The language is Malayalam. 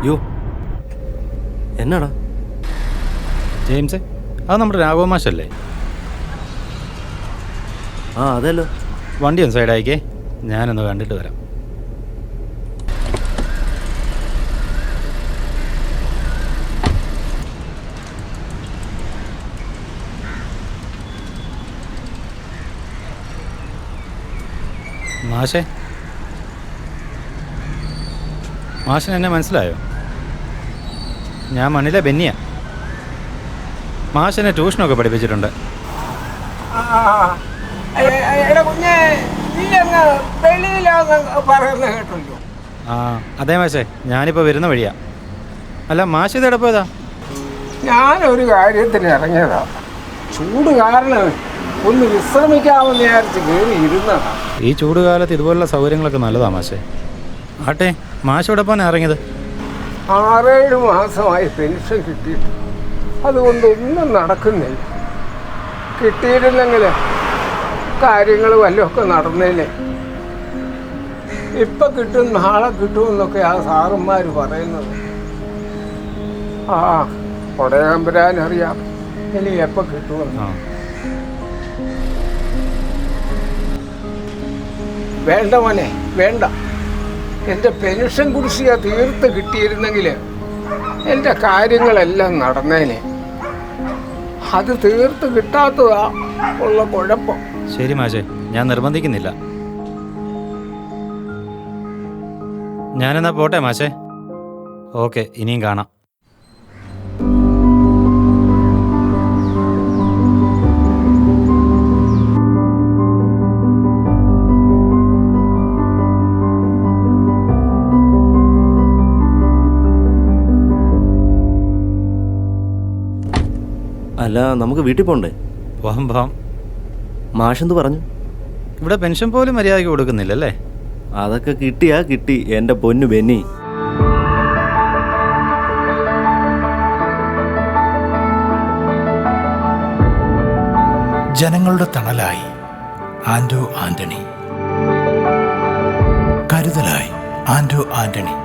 യോ എന്നാടാ ജെയിംസേ, അത് നമ്മുടെ രാഘവമാഷല്ലേ? ആ അതല്ലോ. വണ്ടി ഒന്ന് സൈഡായിക്കേ, ഞാനൊന്ന് കണ്ടിട്ട് വരാം. മാഷേ, മാഷിന് എന്നെ മനസ്സിലായോ? ഞാൻ മണ്ണിലെ ബെന്നിയാ. മാഷിനെ ട്യൂഷനൊക്കെ പഠിപ്പിച്ചിട്ടുണ്ട്. ആ അതെ മാഷേ, ഞാനിപ്പോൾ വരുന്ന വഴിയാ. അല്ല മാഷ് ഇത് എടപ്പോയതാ? ഞാനൊരു കാര്യത്തിന് ഇറങ്ങിയതാ. ചൂട് കാരണം ഒന്ന് വിശ്രമിക്കാമെന്ന് വിചാരിച്ച് കയറി ഇരുന്നതാ. ഈ ചൂടുകാലത്ത് ഇതുപോലുള്ള സൗകര്യങ്ങളൊക്കെ നല്ലതാ മാഷേ. ആട്ടെ, മാഷ് എവിടെ പോകാൻ ഇറങ്ങിയത്? 6-7 മാസമായി പെൻഷൻ കിട്ടിയിട്ട്, അതുകൊണ്ടൊന്നും നടക്കുന്നില്ല. കിട്ടിയിരുന്നെങ്കിൽ കാര്യങ്ങൾ വല്ലതൊക്കെ നടന്നേനെ. ഇപ്പം കിട്ടും നാളെ കിട്ടുമെന്നൊക്കെ ആ സാറന്മാർ പറയുന്നത്. ആ കൊടയാമ്പരാനറിയാം ഇനി എപ്പോൾ കിട്ടുമെന്ന്. വേണ്ട മോനെ വേണ്ട. എൻ്റെ പെൻഷൻ കുടിശ്ശിക തീർത്ത് കിട്ടിയിരുന്നെങ്കിൽ എൻ്റെ കാര്യങ്ങളെല്ലാം നടന്നേനെ. അത് തീർത്ത് കിട്ടാത്തതാ ഉള്ള കുഴപ്പം. ശരി മാഷേ, ഞാൻ നിർബന്ധിക്കുന്നില്ല. ഞാനെന്നാ പോട്ടെ മാഷേ. ഓക്കെ, ഇനിയും കാണാം. അല്ല, നമുക്ക് വീട്ടിൽ പോണ്ടേ? പോകാം. മാഷെന്ത് പറഞ്ഞു? ഇവിടെ പെൻഷൻ പോലും മര്യാദയ്ക്ക് കൊടുക്കുന്നില്ലല്ലേ? അതൊക്കെ കിട്ടിയാ കിട്ടി എൻ്റെ പൊന്നു ബെന്നി. ജനങ്ങളുടെ തണലായി ആൻഡോ ആന്റണി, കരുതലായി ആൻഡോ ആന്റണി.